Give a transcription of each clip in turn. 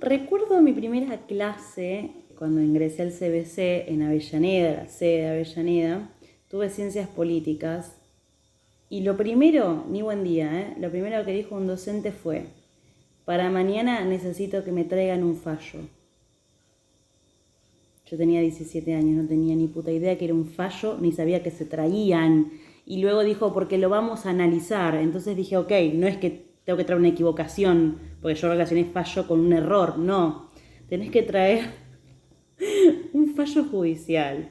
Recuerdo mi primera clase cuando ingresé al CBC en Avellaneda, la sede de Avellaneda, tuve ciencias políticas y lo primero, ni buen día, lo primero que dijo un docente fue, para mañana necesito que me traigan un fallo. Yo tenía 17 años, no tenía ni puta idea que era un fallo, ni sabía que se traían. Y luego dijo, porque lo vamos a analizar. Entonces dije, ok, no es que tengo que traer una equivocación, porque yo relacioné fallo con un error, no. Tenés que traer un fallo judicial.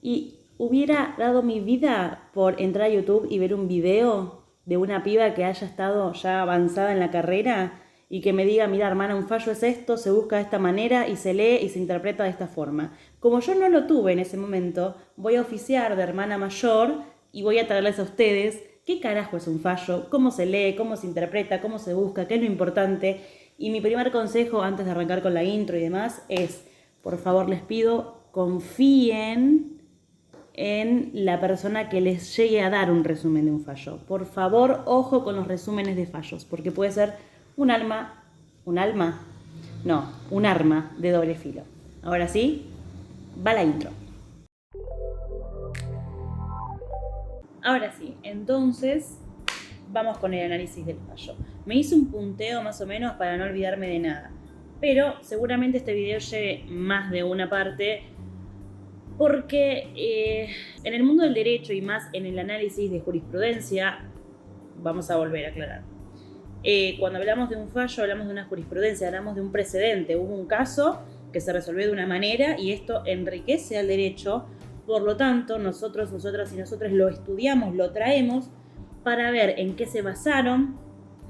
Y hubiera dado mi vida por entrar a YouTube y ver un video de una piba que haya estado ya avanzada en la carrera y que me diga, mira hermana, un fallo es esto, se busca de esta manera y se lee y se interpreta de esta forma. Como yo no lo tuve en ese momento, voy a oficiar de hermana mayor y voy a traerles a ustedes qué carajo es un fallo, cómo se lee, cómo se interpreta, cómo se busca, qué es lo importante. Y mi primer consejo antes de arrancar con la intro y demás es, por favor les pido, confíen en la persona que les llegue a dar un resumen de un fallo. Por favor, ojo con los resúmenes de fallos, porque puede ser un arma de doble filo. Ahora sí, va la intro. Ahora sí, entonces vamos con el análisis del fallo. Me hice un punteo más o menos para no olvidarme de nada, pero seguramente este video lleve más de una parte porque en el mundo del derecho y más en el análisis de jurisprudencia, vamos a volver a aclarar. Cuando hablamos de un fallo, hablamos de una jurisprudencia, hablamos de un precedente. Hubo un caso que se resolvió de una manera y esto enriquece al derecho. Por lo tanto, nosotros, nosotras y nosotros lo estudiamos, lo traemos para ver en qué se basaron,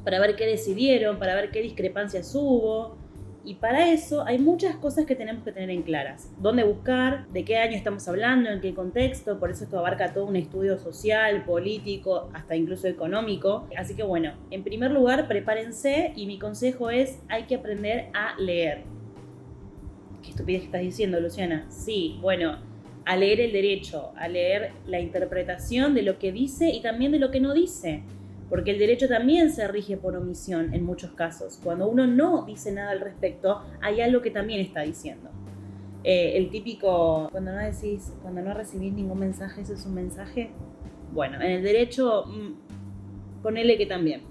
para ver qué decidieron, para ver qué discrepancias hubo. Y para eso hay muchas cosas que tenemos que tener en claras. ¿Dónde buscar? ¿De qué año estamos hablando? ¿En qué contexto? Por eso esto abarca todo un estudio social, político, hasta incluso económico. Así que bueno, en primer lugar, prepárense y mi consejo es, hay que aprender a leer. ¿Qué estupidez estás diciendo, Luciana? Sí, bueno, a leer el derecho, a leer la interpretación de lo que dice y también de lo que no dice. Porque el derecho también se rige por omisión en muchos casos. Cuando uno no dice nada al respecto, hay algo que también está diciendo. El típico, cuando no recibís ningún mensaje, ¿eso es un mensaje? Bueno, en el derecho, ponele que también.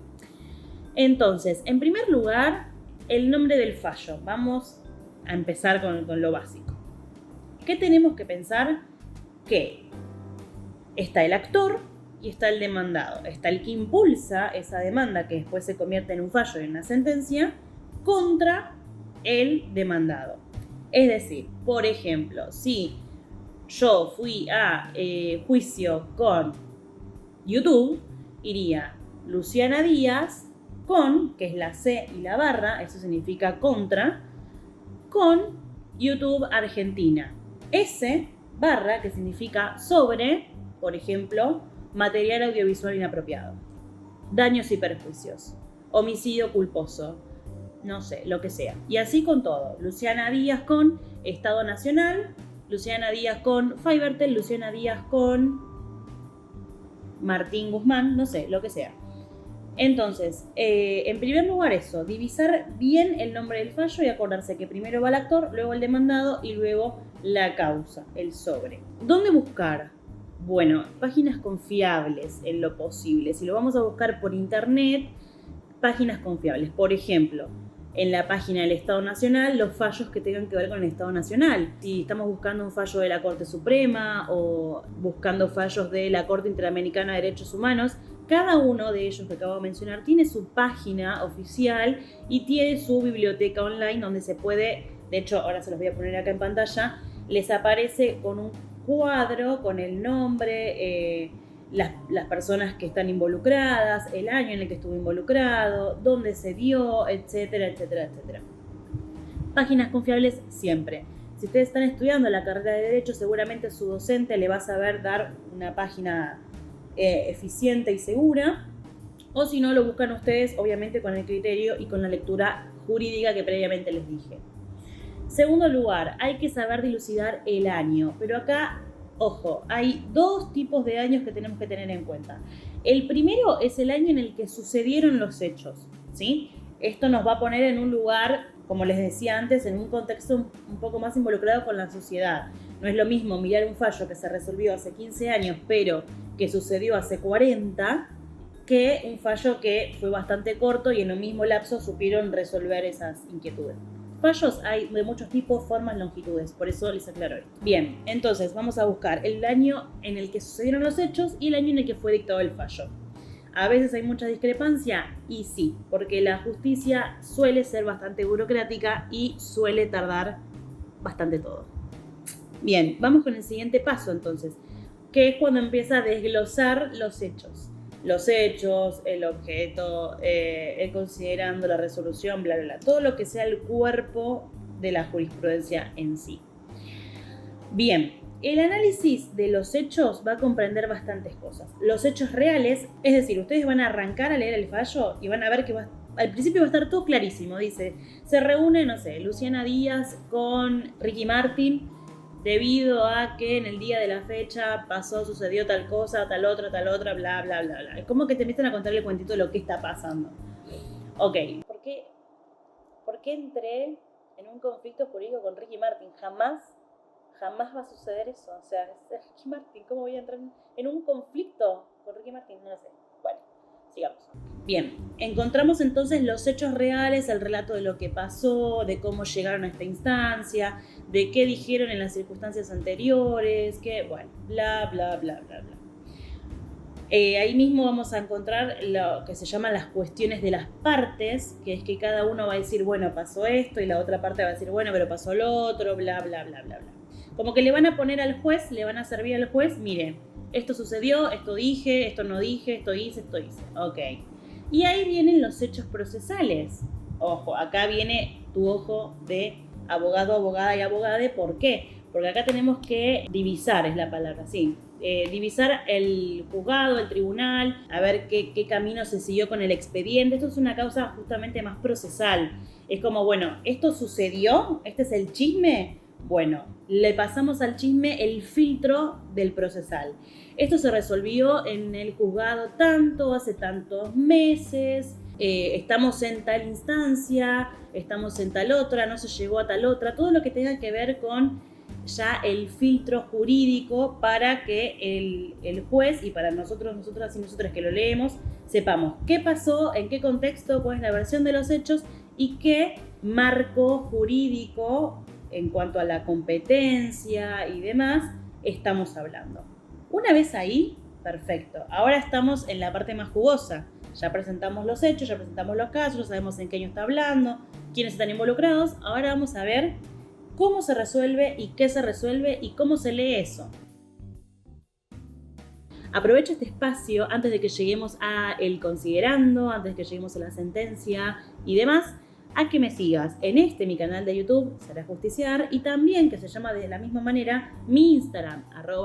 Entonces, en primer lugar, el nombre del fallo. Vamos a empezar con lo básico. ¿Qué tenemos que pensar? Que está el actor y está el demandado. Está el que impulsa esa demanda que después se convierte en un fallo y en una sentencia contra el demandado. Es decir, por ejemplo, si yo fui a juicio con YouTube, iría Luciana Díaz con, que es la C y la barra, eso significa contra, con YouTube Argentina. S barra, que significa sobre, por ejemplo, material audiovisual inapropiado, daños y perjuicios, homicidio culposo, no sé, lo que sea. Y así con todo. Luciana Díaz con Estado Nacional, Luciana Díaz con Fivertel, Luciana Díaz con Martín Guzmán, no sé, lo que sea. Entonces, en primer lugar eso, divisar bien el nombre del fallo y acordarse que primero va el actor, luego el demandado y luego la causa, el sobre. ¿Dónde buscar? Bueno, páginas confiables en lo posible. Si lo vamos a buscar por internet, páginas confiables. Por ejemplo, en la página del Estado Nacional, los fallos que tengan que ver con el Estado Nacional. Si estamos buscando un fallo de la Corte Suprema o buscando fallos de la Corte Interamericana de Derechos Humanos, cada uno de ellos que acabo de mencionar tiene su página oficial y tiene su biblioteca online donde se puede, de hecho ahora se los voy a poner acá en pantalla, les aparece con un cuadro, con el nombre, las personas que están involucradas, el año en el que estuvo involucrado, dónde se dio, etcétera, etcétera, etcétera. Páginas confiables siempre. Si ustedes están estudiando la carrera de Derecho, seguramente su docente le va a saber dar una página eficiente y segura, o si no, lo buscan ustedes, obviamente con el criterio y con la lectura jurídica que previamente les dije. Segundo lugar, hay que saber dilucidar el año, pero acá, ojo, hay dos tipos de años que tenemos que tener en cuenta. El primero es el año en el que sucedieron los hechos, ¿sí? Esto nos va a poner en un lugar como les decía antes, en un contexto un poco más involucrado con la sociedad. No es lo mismo mirar un fallo que se resolvió hace 15 años, pero que sucedió hace 40, que un fallo que fue bastante corto y en un mismo lapso supieron resolver esas inquietudes. Fallos hay de muchos tipos, formas, longitudes, por eso les aclaro esto. Bien, entonces vamos a buscar el año en el que sucedieron los hechos y el año en el que fue dictado el fallo. A veces hay mucha discrepancia y sí, porque la justicia suele ser bastante burocrática y suele tardar bastante todo. Bien, vamos con el siguiente paso entonces, que es cuando empieza a desglosar los hechos. Los hechos, el objeto, el considerando, la resolución, bla, bla, bla. Todo lo que sea el cuerpo de la jurisprudencia en sí. Bien, el análisis de los hechos va a comprender bastantes cosas. Los hechos reales, es decir, ustedes van a arrancar a leer el fallo y van a ver que al principio va a estar todo clarísimo. Dice, se reúne, no sé, Luciana Díaz con Ricky Martin debido a que en el día de la fecha sucedió tal cosa, tal otra, bla, bla, bla, bla. Es como que te empiezan a contar el cuentito de lo que está pasando. Ok, ¿por qué entré en un conflicto jurídico con Ricky Martin? Jamás va a suceder eso. O sea, es Ricky Martin. ¿Cómo voy a entrar en un conflicto con Ricky Martin? No lo sé. Bueno, sigamos. Bien, encontramos entonces los hechos reales, el relato de lo que pasó, de cómo llegaron a esta instancia, de qué dijeron en las circunstancias anteriores, que, bueno, bla, bla, bla, bla, bla. Ahí mismo vamos a encontrar lo que se llaman las cuestiones de las partes, que es que cada uno va a decir, bueno, pasó esto, y la otra parte va a decir, bueno, pero pasó lo otro, bla, bla, bla, bla, bla. Como que le van a poner al juez, le van a servir al juez, mire, esto sucedió, esto dije, esto no dije, esto hice. Ok. Y ahí vienen los hechos procesales. Ojo, acá viene tu ojo de abogado, abogada y abogade. ¿Por qué? Porque acá tenemos que divisar, es la palabra, sí. Divisar el juzgado, el tribunal, a ver qué camino se siguió con el expediente. Esto es una causa justamente más procesal. Es como, bueno, esto sucedió, este es el chisme. Bueno, le pasamos al chisme el filtro del procesal. Esto se resolvió en el juzgado hace tantos meses, estamos en tal instancia, estamos en tal otra, no se llegó a tal otra. Todo lo que tenga que ver con ya el filtro jurídico para que el juez y para nosotras y nosotras que lo leemos, sepamos qué pasó, en qué contexto, cuál es la versión de los hechos y qué marco jurídico en cuanto a la competencia y demás estamos hablando. Una vez ahí, perfecto. Ahora estamos en la parte más jugosa. Ya presentamos los hechos, ya presentamos los casos, ya sabemos en qué año está hablando, quiénes están involucrados. Ahora vamos a ver cómo se resuelve y qué se resuelve y cómo se lee eso. Aprovecho este espacio antes de que lleguemos a el considerando, antes de que lleguemos a la sentencia y demás, a que me sigas en mi canal de YouTube, Será Justiciar, y también que se llama de la misma manera mi Instagram,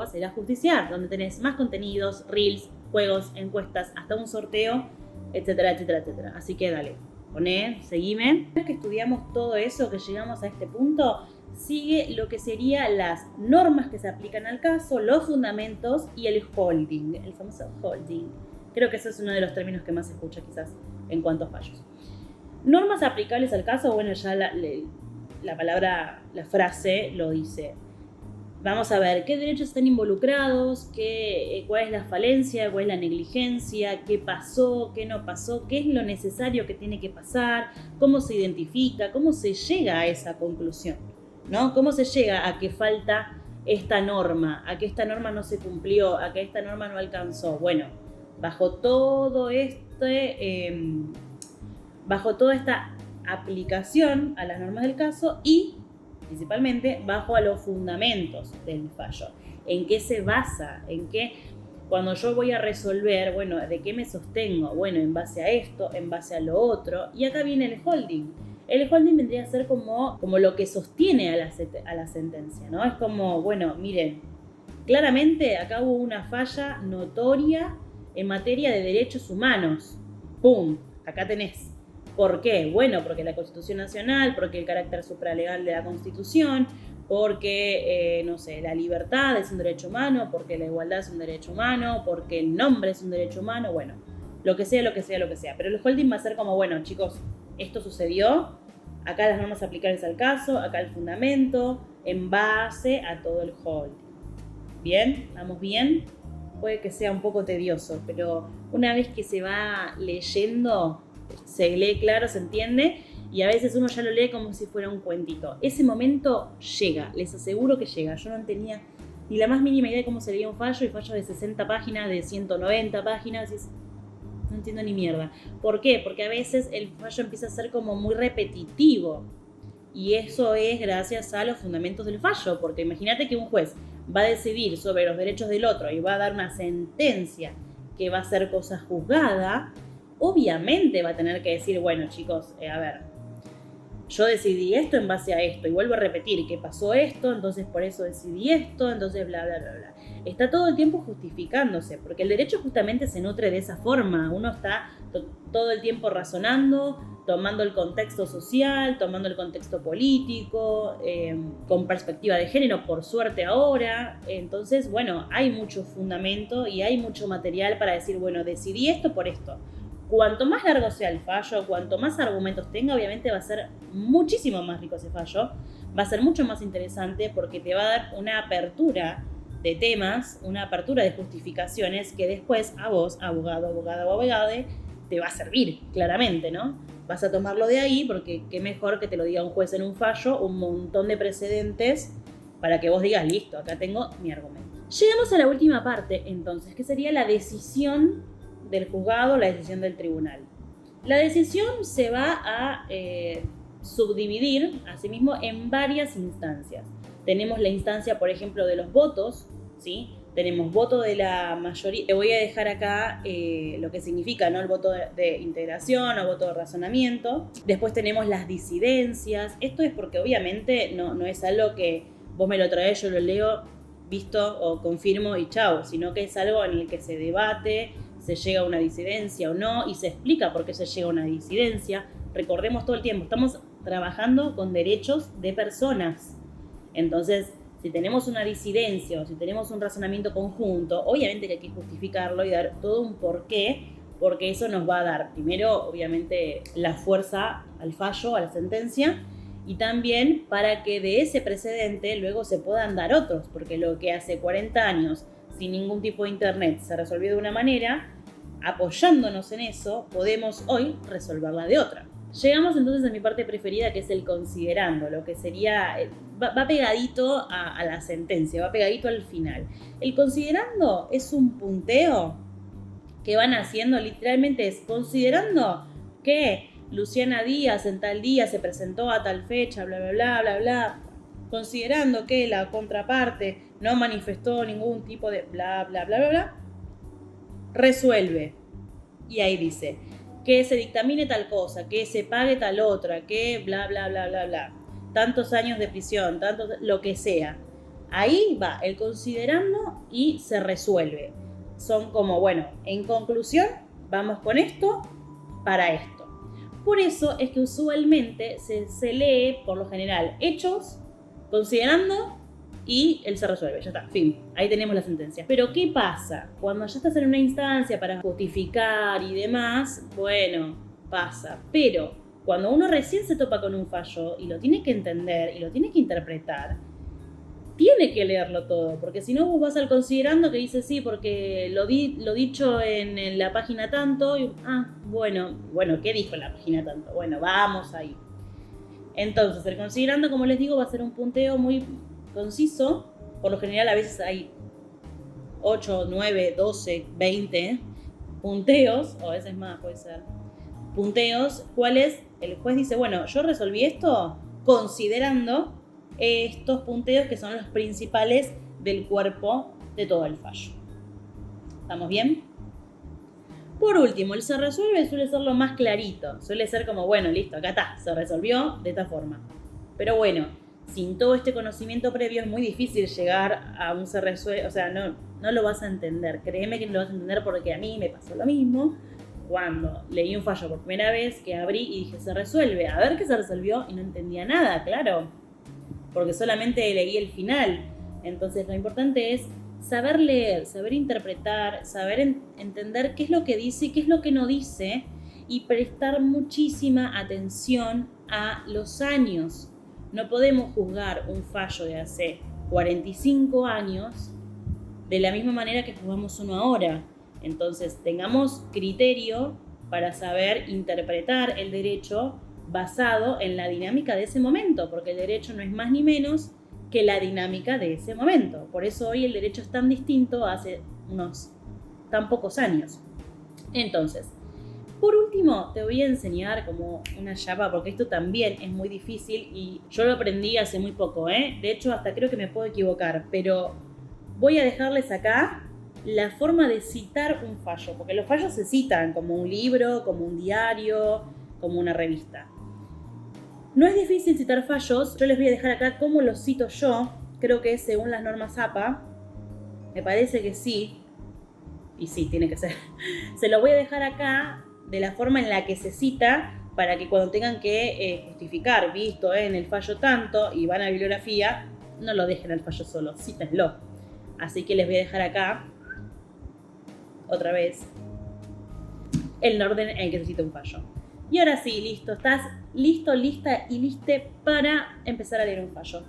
@serajusticiar, donde tenés más contenidos, reels, juegos, encuestas, hasta un sorteo, etcétera, etcétera, etcétera. Así que dale, seguime. Una vez que estudiamos todo eso, que llegamos a este punto, sigue lo que serían las normas que se aplican al caso, los fundamentos y el holding, el famoso holding. Creo que ese es uno de los términos que más se escucha quizás en cuanto a fallos. Normas aplicables al caso, bueno, ya la palabra, la frase lo dice. Vamos a ver qué derechos están involucrados, cuál es la falencia, cuál es la negligencia, qué pasó, qué no pasó, qué es lo necesario que tiene que pasar, cómo se identifica, cómo se llega a esa conclusión, ¿no? Cómo se llega a que falta esta norma, a que esta norma no se cumplió, a que esta norma no alcanzó. Bueno, bajo toda esta aplicación a las normas del caso y principalmente bajo a los fundamentos del fallo. ¿En qué se basa? ¿En qué? Cuando yo voy a resolver, bueno, ¿de qué me sostengo? Bueno, en base a esto, en base a lo otro. Y acá viene el holding. El holding vendría a ser como lo que sostiene a la sentencia, ¿no? Es como, bueno, miren, claramente acá hubo una falla notoria en materia de derechos humanos. ¡Pum! Acá tenés. ¿Por qué? Bueno, porque la Constitución Nacional, porque el carácter supralegal de la Constitución, porque, no sé, la libertad es un derecho humano, porque la igualdad es un derecho humano, porque el nombre es un derecho humano, bueno, lo que sea. Pero el holding va a ser como, bueno, chicos, esto sucedió, Acá las normas aplicables al caso, acá el fundamento, en base a todo el holding. ¿Bien? ¿Vamos bien? Puede que sea un poco tedioso, pero una vez que se va leyendo, se lee claro, se entiende, y a veces uno ya lo lee como si fuera un cuentito. Ese momento llega, les aseguro que llega. Yo no tenía ni la más mínima idea de cómo se leía un fallo, y fallo de 60 páginas, de 190 páginas, no entiendo ni mierda. ¿Por qué? Porque a veces el fallo empieza a ser como muy repetitivo, y eso es gracias a los fundamentos del fallo, porque imagínate que un juez va a decidir sobre los derechos del otro y va a dar una sentencia que va a ser cosa juzgada. Obviamente va a tener que decir, bueno, chicos, a ver, yo decidí esto en base a esto, y vuelvo a repetir que pasó esto, entonces por eso decidí esto, entonces bla, bla, bla, bla. Está todo el tiempo justificándose, porque el derecho justamente se nutre de esa forma. Uno está todo el tiempo razonando, tomando el contexto social, tomando el contexto político, con perspectiva de género, por suerte ahora. Entonces, bueno, hay mucho fundamento y hay mucho material para decir, bueno, decidí esto por esto. Cuanto más largo sea el fallo, cuanto más argumentos tenga, obviamente va a ser muchísimo más rico ese fallo, va a ser mucho más interesante porque te va a dar una apertura de temas, una apertura de justificaciones que después a vos, abogado, abogada o abogade, te va a servir, claramente, ¿no? Vas a tomarlo de ahí porque qué mejor que te lo diga un juez en un fallo, un montón de precedentes para que vos digas, listo, acá tengo mi argumento. Llegamos a la última parte, entonces, que sería la decisión del juzgado, la decisión del tribunal. La decisión se va a subdividir, asimismo, en varias instancias. Tenemos la instancia, por ejemplo, de los votos, ¿sí? Tenemos voto de la mayoría. Te voy a dejar acá lo que significa, ¿no? El voto de integración o voto de razonamiento. Después tenemos las disidencias. Esto es porque obviamente no es algo que vos me lo traes, yo lo leo, visto o confirmo y chao, sino que es algo en el que se debate, se llega a una disidencia o no, y se explica por qué se llega a una disidencia. Recordemos todo el tiempo, estamos trabajando con derechos de personas. Entonces, si tenemos una disidencia o si tenemos un razonamiento conjunto, obviamente que hay que justificarlo y dar todo un porqué, porque eso nos va a dar, primero, obviamente, la fuerza al fallo, a la sentencia, y también para que de ese precedente luego se puedan dar otros, porque lo que hace 40 años, sin ningún tipo de internet, se resolvió de una manera, apoyándonos en eso, podemos hoy resolverla de otra. Llegamos entonces a mi parte preferida, que es el considerando, lo que sería, va pegadito a la sentencia, va pegadito al final. El considerando es un punteo que van haciendo, literalmente es considerando que Luciana Díaz en tal día se presentó a tal fecha, bla, bla, bla, bla, bla, considerando que la contraparte no manifestó ningún tipo de bla, bla, bla, bla, bla, resuelve. Y ahí dice que se dictamine tal cosa, que se pague tal otra, que bla, bla, bla, bla, bla. Tantos años de prisión, lo que sea. Ahí va el considerando y se resuelve. Son como, bueno, en conclusión, vamos con esto para esto. Por eso es que usualmente se lee, por lo general, hechos, considerando y él se resuelve, ya está, fin, ahí tenemos la sentencia. Pero ¿qué pasa? Cuando ya estás en una instancia para justificar y demás, bueno, pasa. Pero cuando uno recién se topa con un fallo y lo tiene que entender y lo tiene que interpretar, tiene que leerlo todo, porque si no vos vas al considerando que dice sí, porque lo dicho en la página tanto, y, bueno, ¿qué dijo en la página tanto? Bueno, vamos ahí. Entonces, el considerando, como les digo, va a ser un punteo muy conciso. Por lo general a veces hay 8, 9, 12, 20 punteos, o a veces más puede ser, punteos, cuales el juez dice, bueno, yo resolví esto considerando estos punteos que son los principales del cuerpo de todo el fallo. ¿Estamos bien? Por último, el se resuelve suele ser lo más clarito. Suele ser como, bueno, listo, acá está, se resolvió de esta forma. Pero bueno, sin todo este conocimiento previo es muy difícil llegar a un se resuelve, o sea, no lo vas a entender. Créeme que no lo vas a entender porque a mí me pasó lo mismo cuando leí un fallo por primera vez, que abrí y dije, se resuelve. A ver qué se resolvió y no entendía nada, claro, porque solamente leí el final. Entonces lo importante es saber leer, saber interpretar, saber entender qué es lo que dice y qué es lo que no dice, y prestar muchísima atención a los años. No podemos juzgar un fallo de hace 45 años de la misma manera que juzgamos uno ahora. Entonces, tengamos criterio para saber interpretar el derecho basado en la dinámica de ese momento, porque el derecho no es más ni menos que la dinámica de ese momento. Por eso hoy el derecho es tan distinto a hace unos tan pocos años. Entonces, por último, te voy a enseñar como una chapa, porque esto también es muy difícil y yo lo aprendí hace muy poco, ¿eh? De hecho, hasta creo que me puedo equivocar, pero voy a dejarles acá la forma de citar un fallo, porque los fallos se citan como un libro, como un diario, como una revista. No es difícil citar fallos, yo les voy a dejar acá cómo los cito yo, creo que es según las normas APA, me parece que sí, y sí, tiene que ser. Se lo voy a dejar acá de la forma en la que se cita, para que cuando tengan que justificar, visto en el fallo tanto, y van a bibliografía, no lo dejen al fallo solo, cítenlo. Así que les voy a dejar acá, otra vez, el orden en el que se cita un fallo. Y ahora sí, listo, estás listo, lista y liste para empezar a leer un fallo.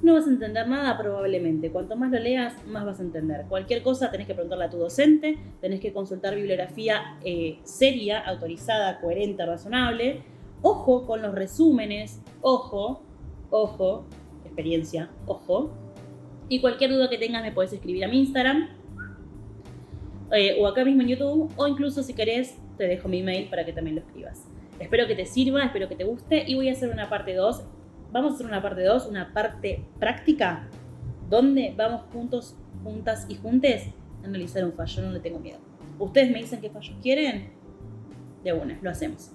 No vas a entender nada probablemente, cuanto más lo leas, más vas a entender. Cualquier cosa tenés que preguntarle a tu docente, tenés que consultar bibliografía seria, autorizada, coherente, razonable. Ojo con los resúmenes, ojo, experiencia, ojo. Y cualquier duda que tengas me puedes escribir a mi Instagram, o acá mismo en YouTube, o incluso si querés te dejo mi email para que también lo escribas. Espero que te sirva, espero que te guste y voy a hacer una parte 2. Vamos a hacer una parte 2, una parte práctica, donde vamos juntos, juntas y juntes a analizar un fallo, no le tengo miedo. Ustedes me dicen qué fallos quieren, de una, lo hacemos.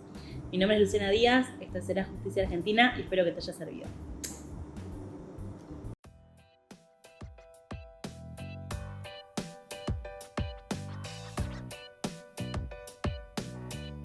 Mi nombre es Luciana Díaz, esta será Justicia Argentina y espero que te haya servido.